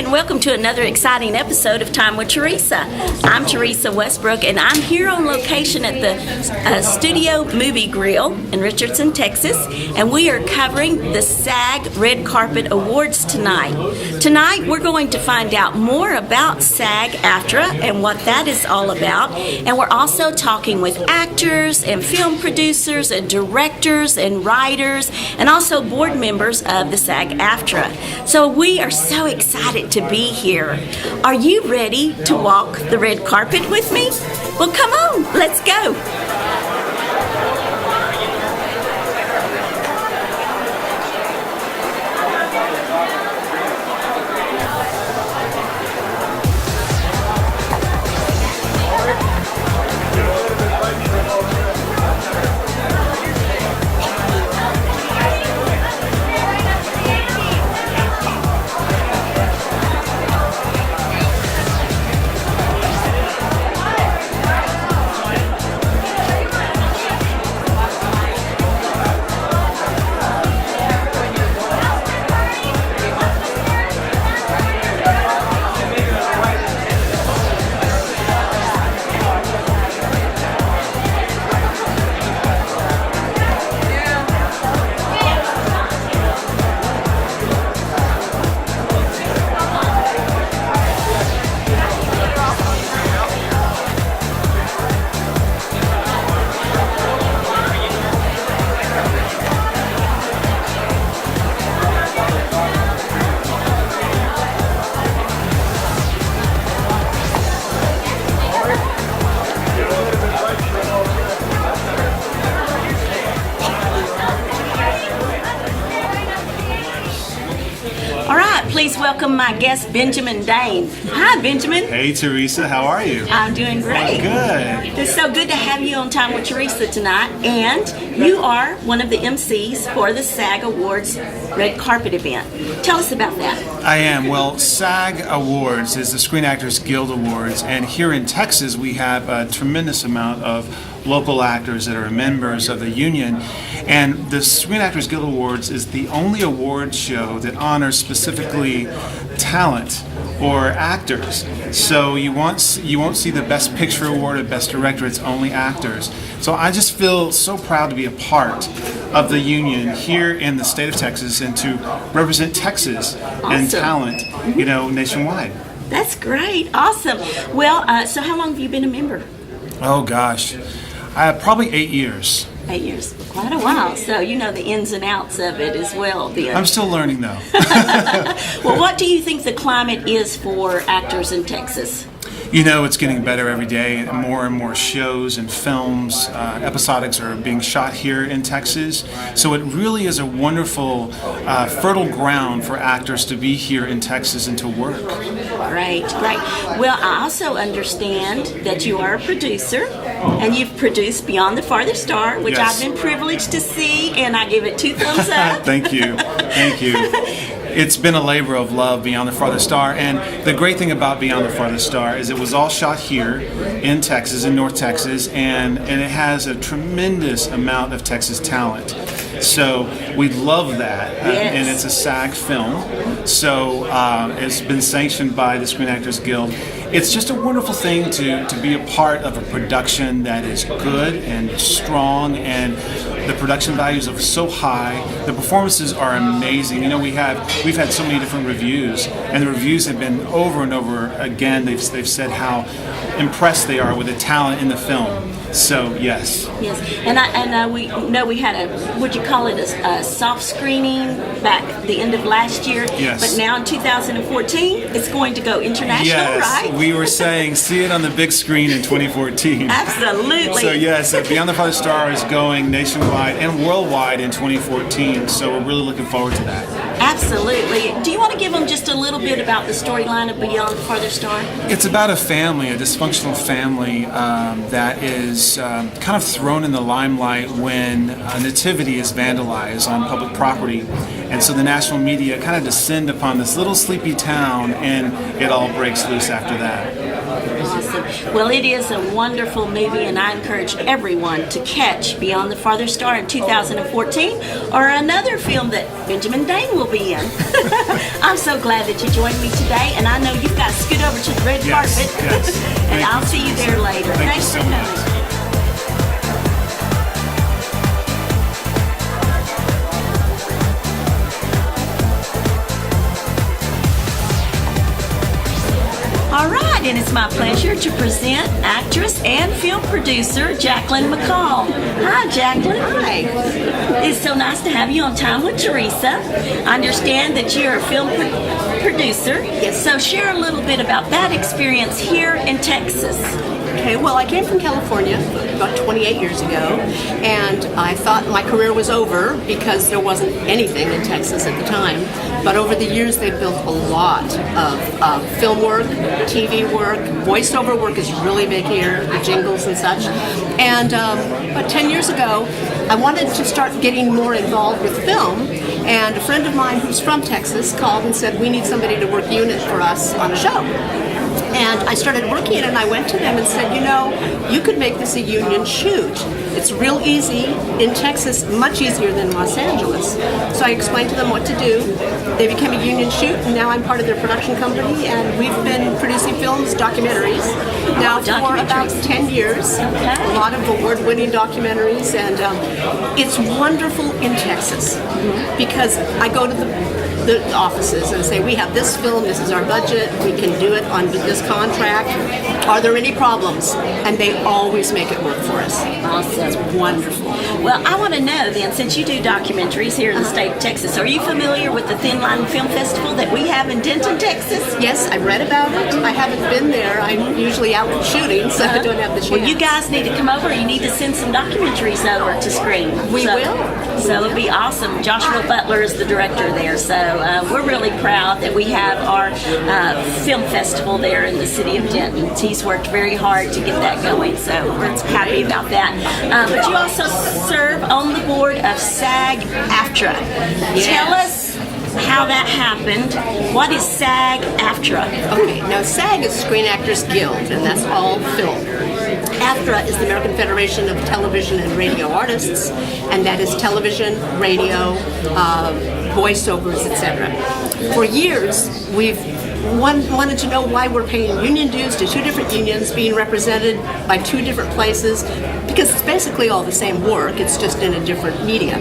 and welcome to another exciting episode of Time with Theresa. I'm Theresa Westbrook, and I'm here on location at the Studio Movie Grill in Richardson, Texas, and we are covering the SAG Red Carpet Awards tonight. Tonight, we're going to find out more about SAG-AFTRA and what that is all about, and we're also talking with actors and film producers and directors and writers, and also board members of the SAG-AFTRA. So we are so excited to be here. Are you ready to walk the red carpet with me? Well, come on, let's go. Please welcome my guest, Benjamin Dane. Hi, Benjamin. Hey, Theresa. How are you? I'm doing great. Good. It's so good to have you on Time with Theresa tonight. And you are one of the MCs for the SAG Awards Red Carpet event. Tell us about that. I am. Well, SAG Awards is the Screen Actors Guild Awards. And here in Texas, we have a tremendous amount of local actors that are members of the union. And the Screen Actors Guild Awards is the only award show that honors specifically talent or actors. So you won't see the Best Picture Award or Best Director, it's only actors. So I just feel so proud to be a part of the union here in the state of Texas and to represent Texas and talent, nationwide. That's great. Awesome. Well, so how long have you been a member? Oh gosh, probably 8 years. 8 years, quite a while. So you know the ins and outs of it as well, then. I'm still learning, though. Well, what do you think the climate is for actors in Texas? It's getting better every day. More and more shows and films, episodics are being shot here in Texas. So it really is a wonderful, fertile ground for actors to be here in Texas and to work. Great. Well, I also understand that you are a producer, and you've produced Beyond the Farthest Star, which Yes. I've been privileged to see, and I give it 2 thumbs up. Thank you. It's been a labor of love, Beyond the Farthest Star, and the great thing about Beyond the Farthest Star is it was all shot here in Texas, in North Texas, and it has a tremendous amount of Texas talent. So we love that, Yes. and it's a SAG film, so it's been sanctioned by the Screen Actors Guild. It's just a wonderful thing to be a part of a production that is good and strong, and the production values are so high. The performances are amazing. We've had so many different reviews, and the reviews have been over and over again. They've said how impressed they are with the talent in the film. So yes. Yes, and we know we had would you call it a soft screening back the end of last year? Yes. But now in 2014, it's going to go international, Yes, right? we were saying see it on the big screen in 2014. Absolutely. So yes, Beyond the Farthest Star is going nationwide and worldwide in 2014. So we're really looking forward to that. Absolutely. Do you want to give them just a little bit about the storyline of Beyond the Farthest Star? It's about a family, a dysfunctional family that is kind of thrown in the limelight when a nativity is vandalized on public property. And so the national media kind of descend upon this little sleepy town, and it all breaks loose after that. Awesome. Well, it is a wonderful movie, and I encourage everyone to catch Beyond the Farther Star in 2014, or another film that Benjamin Dane will be in. I'm so glad that you joined me today, and I know you've got to scoot over to the red carpet, and I'll see you there later. Thanks for coming. All right, and it's my pleasure to present actress and film producer Jacqueline McCall. Hi, Jacqueline. Hi. It's so nice to have you on Time with Theresa. I understand that you're a film producer. Yes. So share a little bit about that experience here in Texas. Okay, well, I came from California about 28 years ago, and I thought my career was over because there wasn't anything in Texas at the time. But over the years, they've built a lot of film work, TV work, voiceover work is really big here, the jingles and such. And about 10 years ago, I wanted to start getting more involved with film, and a friend of mine who's from Texas called and said, we need somebody to work unit for us on a show. And I started working it, and I went to them and said, you know, you could make this a union shoot. It's real easy in Texas, much easier than Los Angeles. So I explained to them what to do. They became a union shoot, and now I'm part of their production company, and we've been producing films, documentaries, now for about 10 years. A lot of award-winning documentaries, and it's wonderful in Texas because I go to the offices and say, we have this film, this is our budget, we can do it on this contract. Are there any problems? And they always make it work for us. Awesome. It's wonderful. Well, I want to know then, since you do documentaries here in the state of Texas, are you familiar with the Thin Line Film Festival that we have in Denton, Texas? Yes, I read about it. I haven't been there. I'm usually out shooting, so I don't have the chance. Well, you guys need to come over. You need to send some documentaries over to screen. We will. So it'll be awesome. Joshua Butler is the director there, so we're really proud that we have our film festival there in the city of Denton. He's worked very hard to get that going, so we're happy about that. But you also serve on the board of SAG-AFTRA. Yes. Tell us how that happened. What is SAG-AFTRA? Okay, now SAG is Screen Actors Guild, and that's all film. AFTRA is the American Federation of Television and Radio Artists, and that is television, radio, voiceovers, etc. For years, we've wanted to know why we're paying union dues to two different unions, being represented by two different places, because it's basically all the same work, it's just in a different media.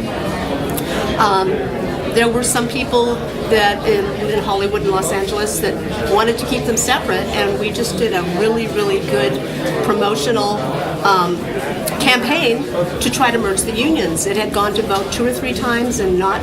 There were some people that in Hollywood and Los Angeles that wanted to keep them separate, and we just did a really, really good promotional campaign to try to merge the unions. It had gone to vote 2 or 3 times and not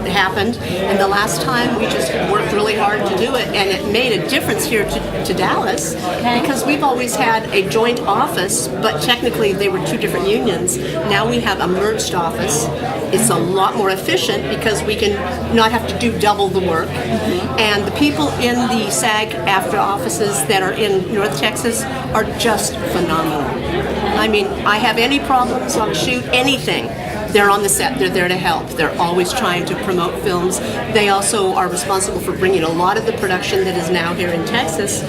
happened, and the last time we just worked really hard to do it, and it made a difference here to Dallas, because we've always had a joint office, but technically they were 2 different unions. Now we have a merged office. It's a lot more efficient because we can not have to do double the work, and the people in the SAG-AFTRA offices that are in North Texas are just phenomenal. I mean, I have any problems on a shoot, anything, they're on the set, they're there to help. They're always trying to promote films. They also are responsible for bringing a lot of the production that is now here in Texas.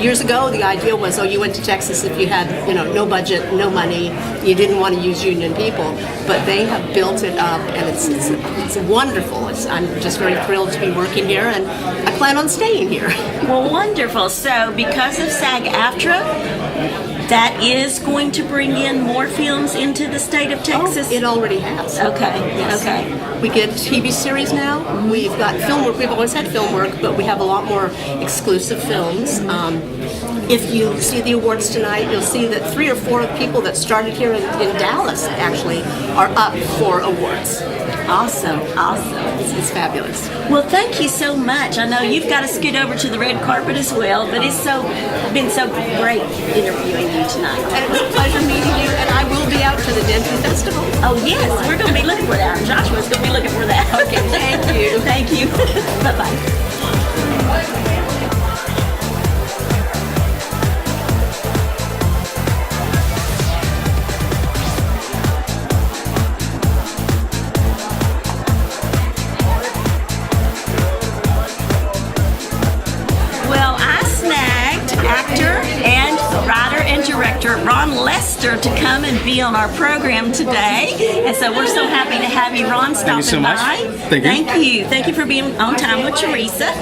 Years ago, the idea was, you went to Texas if you had, no budget, no money, you didn't want to use union people. But they have built it up, and it's wonderful. I'm just very thrilled to be working here, and I plan on staying here. Well, wonderful. So because of SAG-AFTRA, that is going to bring in more films into the state of Texas? It already has. Okay, yes. Okay. We get TV series now. We've got film work. We've always had film work, but we have a lot more exclusive films. If you see the awards tonight, you'll see that 3 or 4 people that started here in Dallas, actually, are up for awards. Awesome. It's fabulous. Well, thank you so much. I know you've got to scoot over to the red carpet as well, but it's been so great interviewing you tonight. And it was a pleasure meeting you, and I will be out to the Denton Festival. Oh, yes, we're going to be looking for that. Joshua's going to be looking for that. Okay, thank you. Thank you. Bye-bye. Ron Lester to come and be on our program today. And so we're so happy to have you, Ron, stopping so much. by. Thank you. Thank you. Thank you for being on time with Theresa.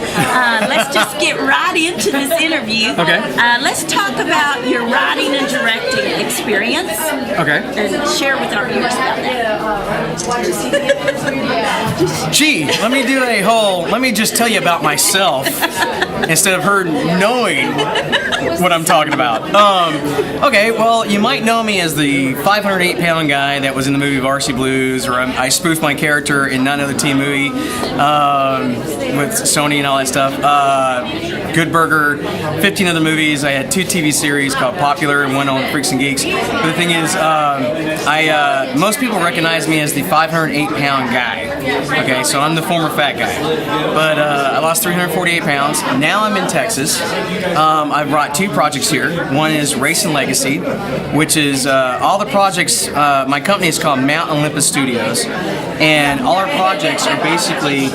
Let's just get right into this interview. Okay. Let's talk about your writing and directing experience. Okay. And share with our viewers about that. Gee, let me just tell you about myself instead of her knowing what I'm talking about. Okay, well, you might know me as the 508-pound guy that was in the movie Varsity Blues, or I spoofed my character in Not Another Teen Movie with Sony and all that stuff. Good Burger, 15 other movies. I had 2 TV series called Popular and one on Freaks and Geeks. But the thing is, most people recognize me as the 508-pound guy. Okay, so I'm the former fat guy. But I lost 348 pounds. Now I'm in Texas. I've brought 2 projects here. One is Race and Legacy, which is all the projects. My company is called Mount Olympus Studios, and all our projects are basically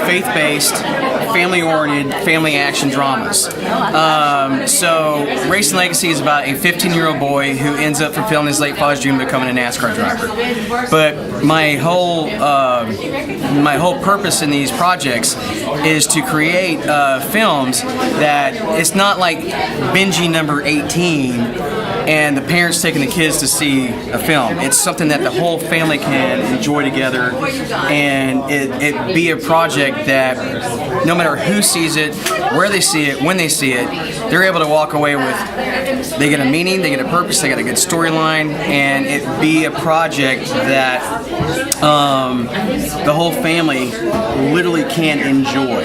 faith-based, family-oriented, family action dramas. So Race and Legacy is about a 15-year-old boy who ends up fulfilling his late father's dream of becoming a NASCAR driver. But my whole purpose in these projects is to create films that it's not like binging number 18 and the parents taking the kids to see a film. It's something that the whole family can enjoy together, and it be a project that no matter who sees it, where they see it, when they see it, they're able to walk away with, they get a meaning, they get a purpose, they get a good storyline, and it be a project that the whole family literally can enjoy.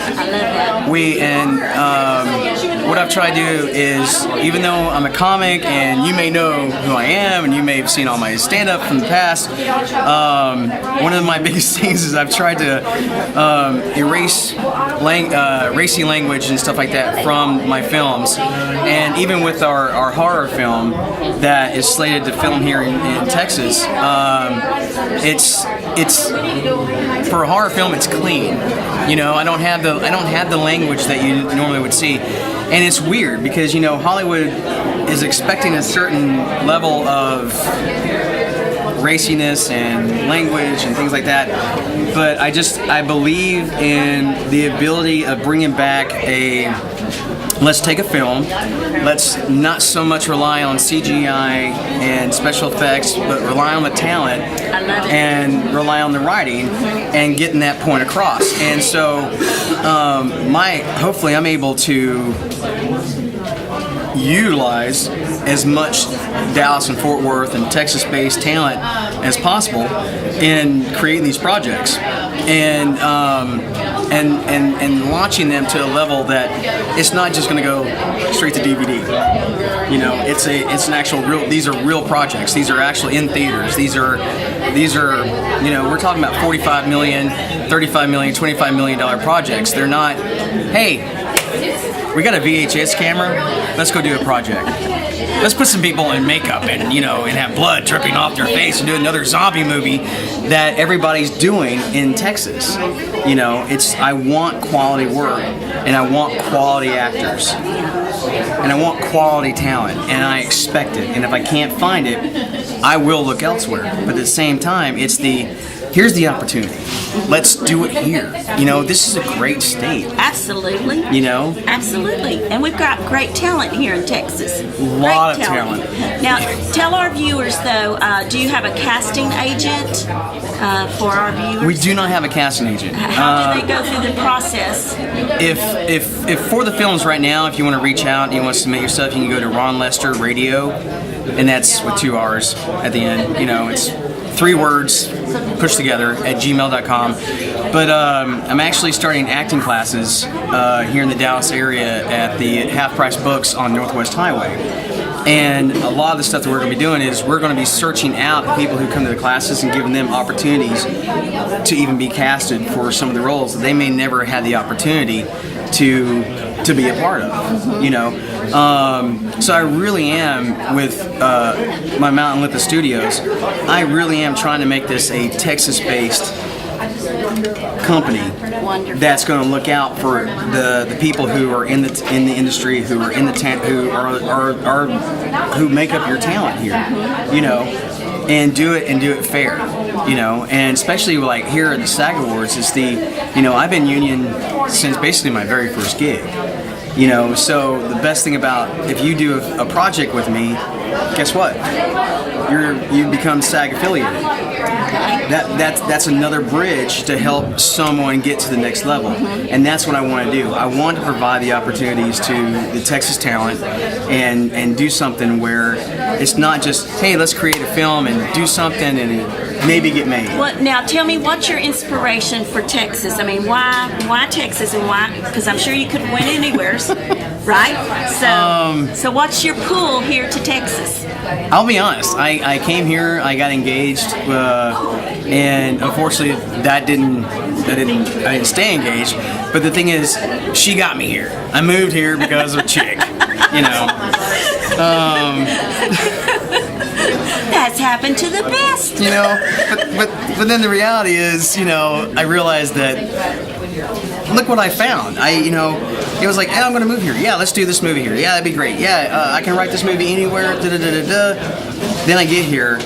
What I've tried to do is, even though I'm a comic and you may know who I am and you may have seen all my stand-up from the past, one of my biggest things is I've tried to erase racy language and stuff like that from my films. And even with our horror film that is slated to film here in Texas, it's for a horror film, it's clean. You know, I don't have the language that you normally would see. And it's weird because, you know, Hollywood is expecting a certain level of raciness and language and things like that. But I believe in the ability of bringing back let's take a film, let's not so much rely on CGI and special effects, but rely on the talent and rely on the writing and getting that point across. And so hopefully I'm able to utilize as much Dallas and Fort Worth and Texas-based talent as possible in creating these projects and launching them to a level that it's not just going to go straight to DVD. You know, it's an actual real. These are real projects. These are actually in theaters. These are you know, we're talking about $45 million, $35 million, $25 million projects. They're not, hey, we got a VHS camera, let's go do a project. Let's put some people in makeup and, you know, and have blood dripping off their face and do another zombie movie that everybody's doing in Texas. You know, I want quality work, and I want quality actors, and I want quality talent, and I expect it. And if I can't find it, I will look elsewhere. But at the same time, here's the opportunity. Let's do it here. You know, this is a great state. Absolutely. You know? Absolutely. And we've got great talent here in Texas. A lot of talent. Now, tell our viewers, though, do you have a casting agent for our viewers? We do not have a casting agent. How do they go through the process? If for the films right now, if you want to reach out and you want to submit yourself, you can go to Ron Lester Radio, and that's with 2 R's at the end. You know, it's 3 words pushed together at gmail.com. But I'm actually starting acting classes here in the Dallas area at the Half Price Books on Northwest Highway. And a lot of the stuff that we're going to be doing is we're going to be searching out the people who come to the classes and giving them opportunities to even be casted for some of the roles that they may never have the opportunity to be a part of, you know. So I really am, with my Mount Olympus Studios, I really am trying to make this a Texas-based company Wonderful. that's going to look out for the people who are in the industry, who are in the who make up your talent here, you know, and do it fair, you know, and especially like here at the SAG Awards, I've been union since basically my very first gig, you know, so the best thing about if you do a project with me, guess what? You become SAG affiliated. That's another bridge to help someone get to the next level, and that's what I want to do. I want to provide the opportunities to the Texas talent and do something where it's not just, hey, let's create a film and do something and maybe get made. Well, now tell me, what's your inspiration for Texas? I mean, why Texas and why? Because I'm sure you could win anywhere, right? So what's your pull here to Texas? I'll be honest. I came here. I got engaged, and unfortunately, I didn't stay engaged. But the thing is, she got me here. I moved here because of a chick. You know. That's happened to the best. You know, but then the reality is, you know, I realized that. Look what I found. It was like, hey, I'm going to move here. Yeah, let's do this movie here. Yeah, that'd be great. Yeah, I can write this movie anywhere. Then I get here,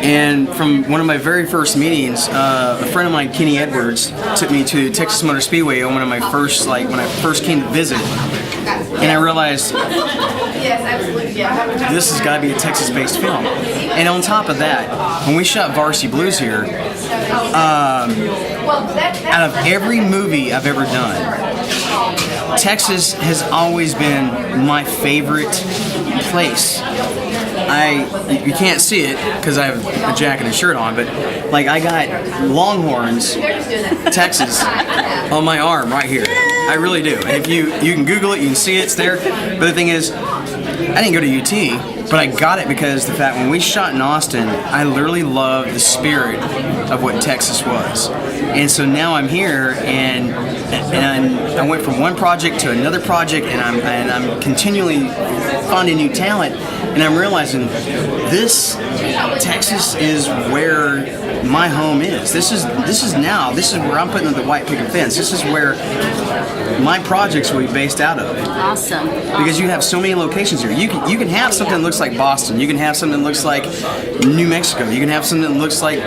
and from one of my very first meetings, a friend of mine, Kenny Edwards, took me to Texas Motor Speedway on one of my first, when I first came to visit, and I realized this has got to be a Texas-based film. And on top of that, when we shot Varsity Blues here, out of every movie I've ever done, Texas has always been my favorite place. You can't see it because I have a jacket and shirt on, but I got Longhorns, Texas, on my arm right here. I really do. And if you can Google it, you can see it's there. But the thing is, I didn't go to UT, but I got it because the fact when we shot in Austin, I literally loved the spirit of what Texas was. And so now I'm here, and I went from one project to another project, and I'm continually finding new talent, and I'm realizing Texas is where my home is. This is where I'm putting up the white picket fence. This is where my projects will be based out of. Awesome. Because you have so many locations here. You can have something that looks like Boston. You can have something that looks like New Mexico. You can have something that looks like,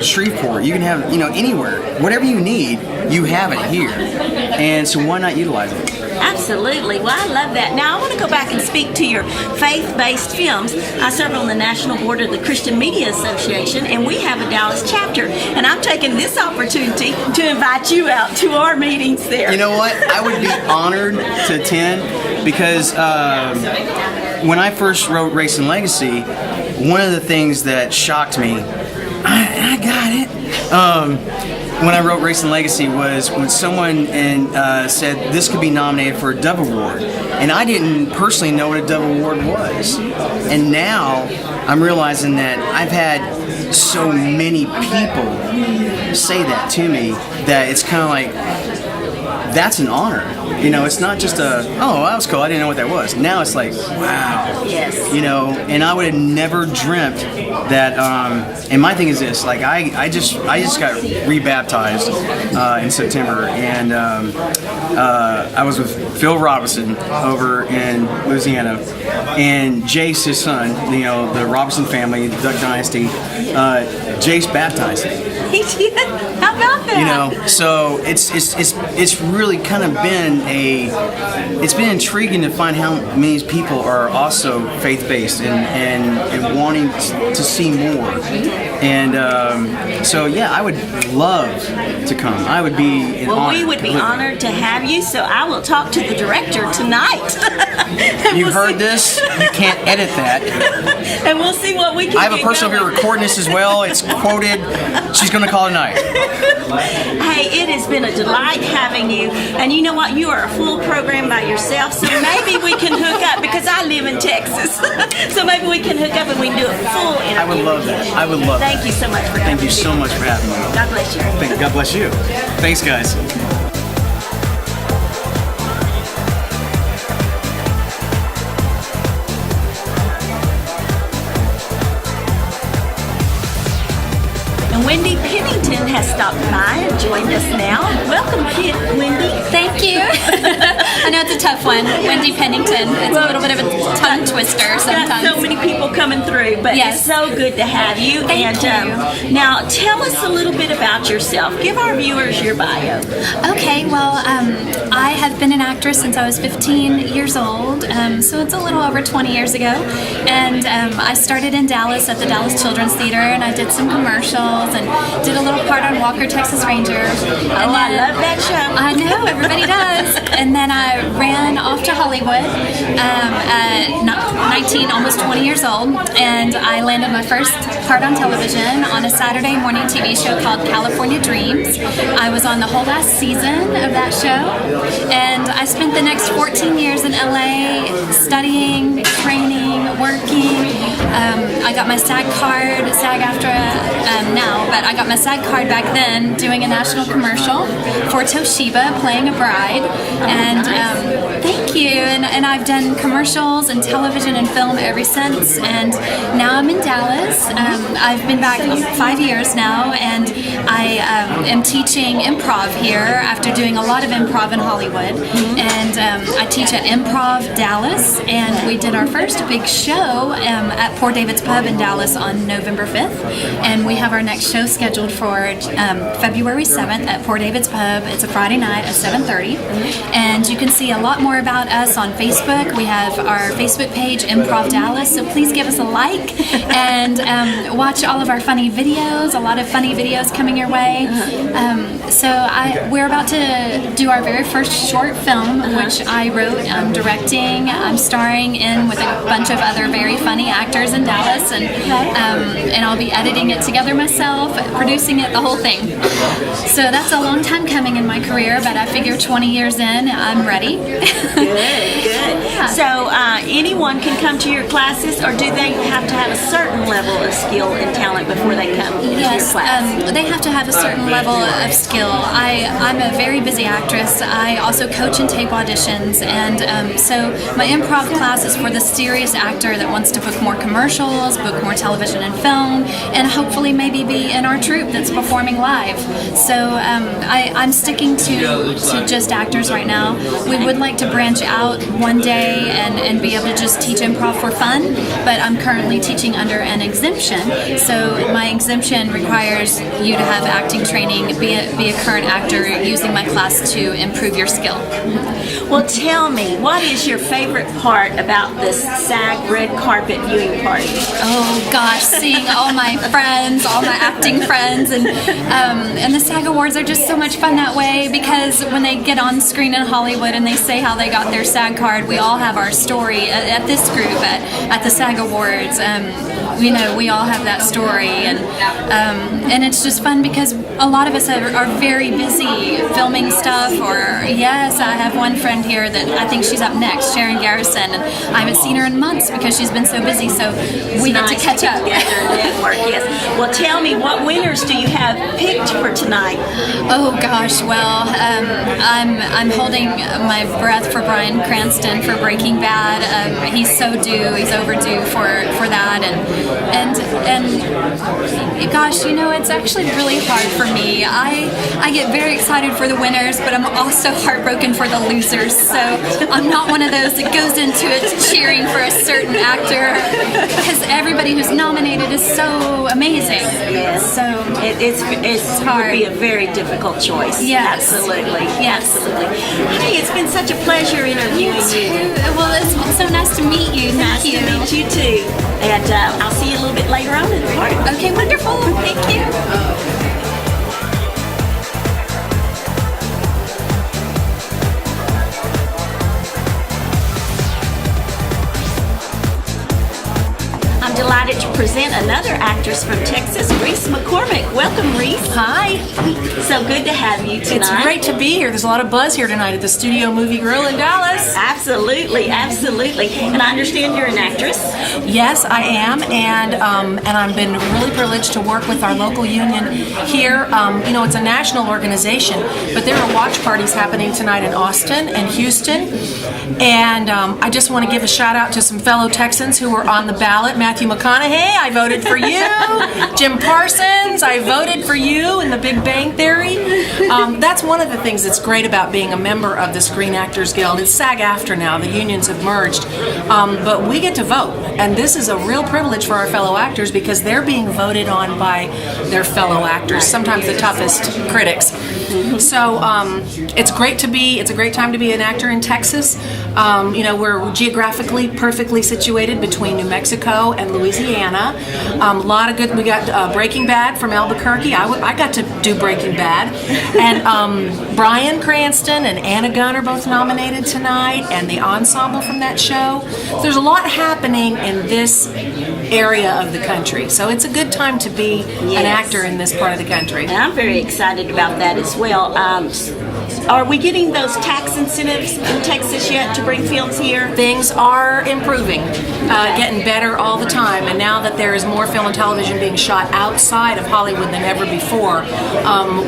Shreveport. You can have, anywhere. Whatever you need, you have it here. And so why not utilize it? Absolutely. Well, I love that. Now, I want to go back and speak to your faith-based films. I serve on the National Board of the Christian Media Association, and we have a Dallas chapter. And I'm taking this opportunity to invite you out to our meetings there. You know what? I would be honored to attend because when I first wrote Race and Legacy, one of the things that shocked me, I got it. When I wrote Race and Legacy was when someone said this could be nominated for a Dove Award, and I didn't personally know what a Dove Award was. And now I'm realizing that I've had so many people say that to me that it's kind of like, that's an honor. It's not just oh, that was cool, I didn't know what that was. Now it's like, wow. Yes. And I would have never dreamt that, and my thing is this, I just got rebaptized in September, and I was with Phil Robinson over in Louisiana, and Jace, his son, the Robinson family, the Duck Dynasty, Jace baptized him. He did? How about that? So it's really kind of been it's been intriguing to find how many people are also faith-based and wanting to see more. And so yeah, I would love to come. I would be an honor. We would be honored to have you, so I will talk to the director tonight. You heard this? You can't edit that. And we'll see what we can do. I have a person over here recording this as well. It's quoted. She's going to call tonight. Hey, it has been a delight having you. And you know what? You are a full program by yourself, so maybe we can hook up, because I live in Texas. So maybe we can hook up and we can do a full interview. I would love that. I would love Thank you so much for having me. Thank you so much for having me. God bless you. God bless you. Thanks, guys. And Wendy Pennington has stopped by and joined us now. Welcome, Wendy. Thank you. I know it's a tough one. Wendy Pennington. It's a little bit of a tongue twister sometimes. Got so many people coming through, but Yes. it's so good to have you. Thank you. Now, tell us a little bit about yourself. Give our viewers your bio. Okay, well, I have been an actress since I was 15 years old, so it's a little over 20 years ago. And I started in Dallas at the Dallas Children's Theater, and I did some commercials and did a little part on Walker, Texas Ranger. I love that show. I know, everybody does. And then I ran off to Hollywood at 19, almost 20 years old, and I landed my first part on television on a Saturday morning TV show called California Dreams. I was on the whole last season of that show, and I spent the next 14 years in LA studying, training, working. I got my SAG card, SAG-AFTRA now, but I got my SAG card back then doing a national commercial for Toshiba, playing a bride. And thank you. And I've done commercials and television and film ever since. And now I'm in Dallas. I've been back 5 years now, and I am teaching improv here after doing a lot of improv in Hollywood. And I teach at Improv Dallas, and we did our first big show at Poor David's Pub in Dallas on November 5th. And we have our next show scheduled for February 7th at Poor David's Pub. It's a Friday night at 7:30. And you can see a lot more about us on Facebook. We have our Facebook page, Improv Dallas, so please give us a like and watch all of our funny videos. A lot of funny videos coming your way. We're about to do our very first short film, which I wrote, I'm directing, I'm starring in with a bunch of other very funny actors in Dallas, and I'll be editing it together myself, producing it, the whole thing. So that's a long time coming in my career, but I figure 20 years in, I'm ready. Good. Yeah. So anyone can come to your classes, or do they have to have a certain level of skill and talent before they come to your class? They have to have a certain level of skill. I'm a very busy actress. I also coach and tape auditions, and so my improv class is for the serious actor that wants to book more commercials, book more television and film, and hopefully maybe be in our troupe that's performing live. So I'm sticking to just actors right now. We would like to branch out one day and be able to just teach improv for fun, but I'm currently teaching under an exemption. So my exemption requires you to have acting training, be a current actor, using my class to improve your skill. Well, tell me, what is your favorite part about this SAG red carpet viewing party? Oh gosh, seeing all my friends, all my acting friends, and the SAG Awards are just so much fun that way, because when they get on screen in Hollywood and they say how they got their SAG card, we all have our story at this group at the SAG Awards. We all have that story, and it's just fun because a lot of us are very busy filming stuff. Or yes, I have one friend here that I think she's up next, Sharon Garrison, and I haven't seen her in months because she's been so busy. So we get to catch up. Network, yes. Well, tell me, what winners do you have picked for tonight? Oh gosh, well, I'm holding my breath for Bryan Cranston for Breaking Bad. He's overdue for that, and gosh, it's actually really hard for me. I get very excited for the winners, but I'm also heartbroken for the losers. So I'm not one of those that goes into it cheering for a certain actor, because everybody who's nominated is so amazing. Yes. So it's hard. It would be a very difficult choice. Yes. Absolutely. Yes. Absolutely. Hey, it's been such a pleasure interviewing you. Well, it's so nice to meet you. Thank you. Nice to meet you too. And I'll see you a little bit later on in the party. Okay, wonderful. Thank you. I'm delighted to present another actress from Texas, Reis McCormick. Welcome, Reis. Hi. So good to have you. you tonight. It's great to be here. There's a lot of buzz here tonight at the Studio Movie Grill in Dallas. Absolutely, absolutely. And I understand you're an actress. Yes, I am, and I've been really privileged to work with our local union here. It's a national organization, but there are watch parties happening tonight in Austin and Houston, and I just want to give a shout out to some fellow Texans who were on the ballot. Matthew McConaughey, I voted for you. Jim Parsons, I voted for you in The Big Bang Theory. That's one of the things that's great about being a member of the Screen Actors Guild. It's SAG-AFTRA now, the unions have merged, but we get to vote, and this is a real privilege for our fellow actors because they're being voted on by their fellow actors, sometimes the toughest critics. So it's a great time to be an actor in Texas. We're geographically perfectly situated between New Mexico and Louisiana. We got Breaking Bad from Albuquerque. I got to do Breaking Bad. And Bryan Cranston and Anna Gunn are both nominated tonight, and the ensemble from that show. So there's a lot happening in this area of the country. So it's a good time to be an actor in this part of the country. And I'm very excited about that as well. Are we getting those tax incentives in Texas yet to bring films here? Things are improving, getting better all the time, and now that there is more film and television being shot outside of Hollywood than ever before,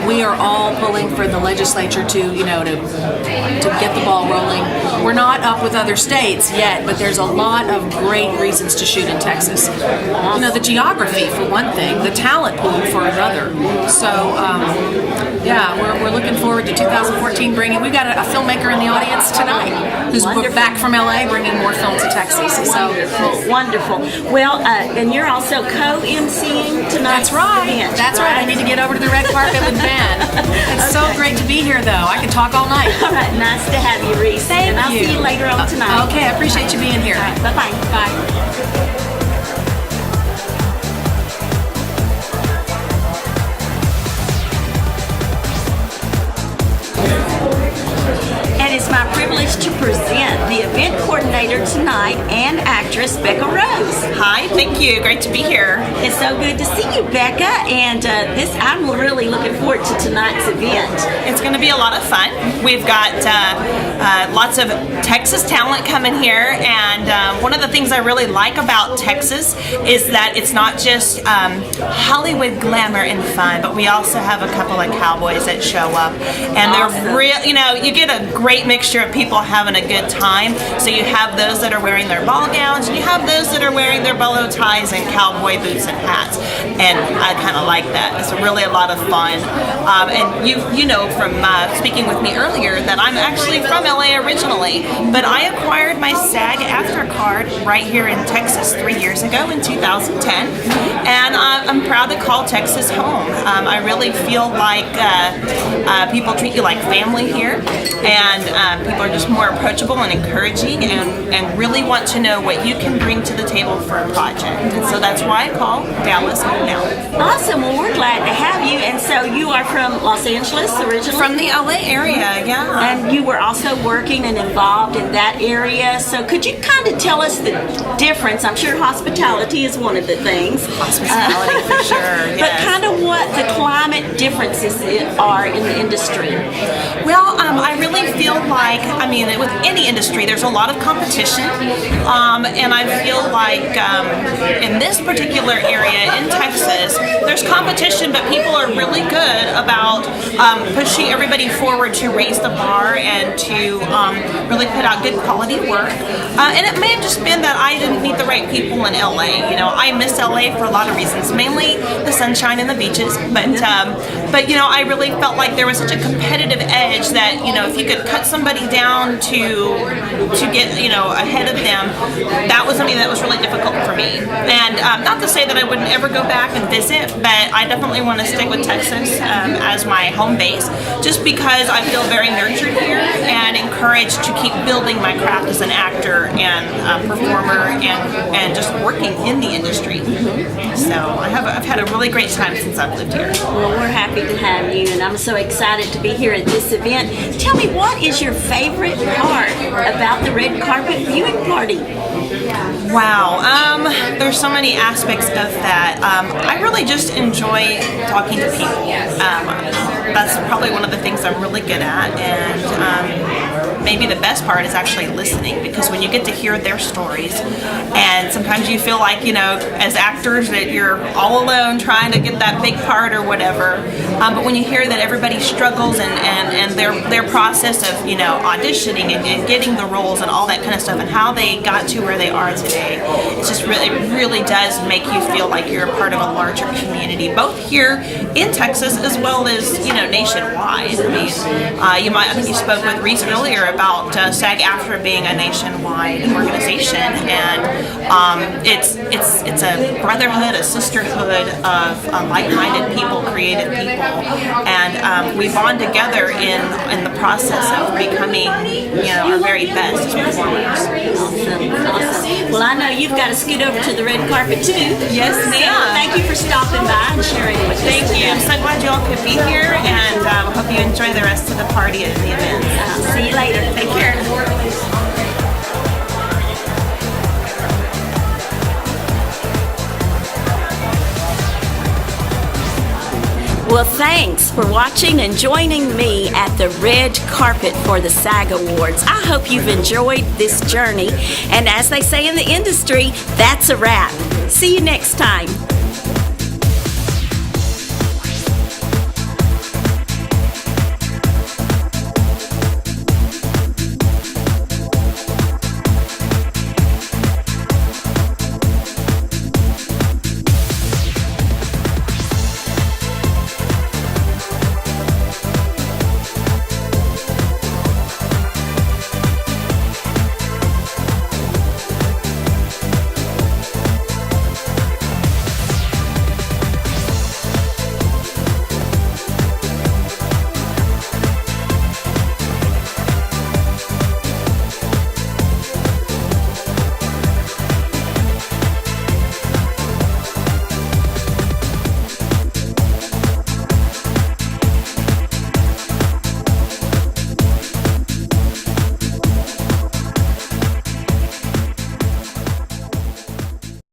we are all pulling for the legislature to get the ball rolling. We're not up with other states yet, but there's a lot of great reasons to shoot in Texas. The geography for one thing, the talent pool for another. So, we're looking forward to 2014 we've got a filmmaker in the audience tonight who's back from LA bringing more film to Texas. So wonderful. Well, and you're also co-emceeing tonight's event. That's right. I need to get over to the red carpet with Ben. It's so great to be here, though. I could talk all night. All right, nice to have you, Reis. Thank and I'll you. see you later on tonight. Okay, I appreciate you being here. All right, bye-bye. Bye. It's my privilege to present the event coordinator tonight and actress Becca Rose. Hi, thank you. Great to be here. It's so good to see you, Becca. And I'm really looking forward to tonight's event. It's going to be a lot of fun. We've got lots of Texas talent coming here, and one of the things I really like about Texas is that it's not just Hollywood glamour and fun, but we also have a couple of cowboys that show up, and they're real. You get a great mixture of people having a good time. So you have those that are wearing their ball gowns, and you have those that are wearing their bolo ties and cowboy boots and hats. And I kind of like that. It's really a lot of fun. And you know from speaking with me earlier that I'm actually from LA originally, but I acquired my SAG-AFTRA card right here in Texas 3 years ago in 2010, and I'm proud to call Texas home. I really feel like people treat you like family here, and people are just more approachable and encouraging, and really want to know what you can bring to the table for a project. And so that's why I call Dallas home now. Awesome. Well, we're glad to have you. And so you are from Los Angeles originally? From the LA area, yeah. And you were also working and involved in that area. So could you kind of tell us the difference? I'm sure hospitality is one of the things. Hospitality, for sure, yes. But kind of what the climate differences are in the industry. Well, I really feel like, with any industry, there's a lot of competition, and I feel like in this particular area in Texas, there's competition, but people are really good about pushing everybody forward to raise the bar and to really put out good quality work. And it may have just been that I didn't meet the right people in LA. I miss LA for a lot of reasons, mainly the sunshine and the beaches, but I really felt like there was such a competitive edge that, if you could cut somebody down to get, ahead of them, that was something that was really difficult for me. And not to say that I wouldn't ever go back and visit, but I definitely want to stick with Texas as my home base, just because I feel very nurtured here and encouraged to keep building my craft as an actor and performer and just working in the industry. So I've had a really great time since I've lived here. Well, we're happy to have you, and I'm so excited to be here at this event. Tell me, what is your favorite part about the red carpet viewing party? Wow, there's so many aspects of that. I really just enjoy talking to people. that's probably one of the things I'm really good at, and maybe the best part is actually listening, because when you get to hear their stories, and sometimes you feel like, as actors that you're all alone trying to get that big part or whatever, but when you hear that everybody struggles and their process of, auditioning and getting the roles and all that kind of stuff, and how they got to where they are today, it's just really, it really does make you feel like you're a part of a larger community, both here in Texas as well as, nationwide. I mean, I think you spoke with Reis earlier about SAG-AFTRA being a nationwide organization, and it's a brotherhood, a sisterhood of like-minded people, creative people, and we bond together in the process of becoming, our very best performers. Awesome. Well, I know you've got to scoot over to the red carpet too. Yes, ma'am. Thank you for stopping by and sharing with us. Thank you. I'm so glad you all could be here, and hope you enjoy the rest of the party and the event. See you later. Take care. Well, thanks for watching and joining me at the red carpet for the SAG Awards. I hope you've enjoyed this journey, and as they say in the industry, that's a wrap. See you next time.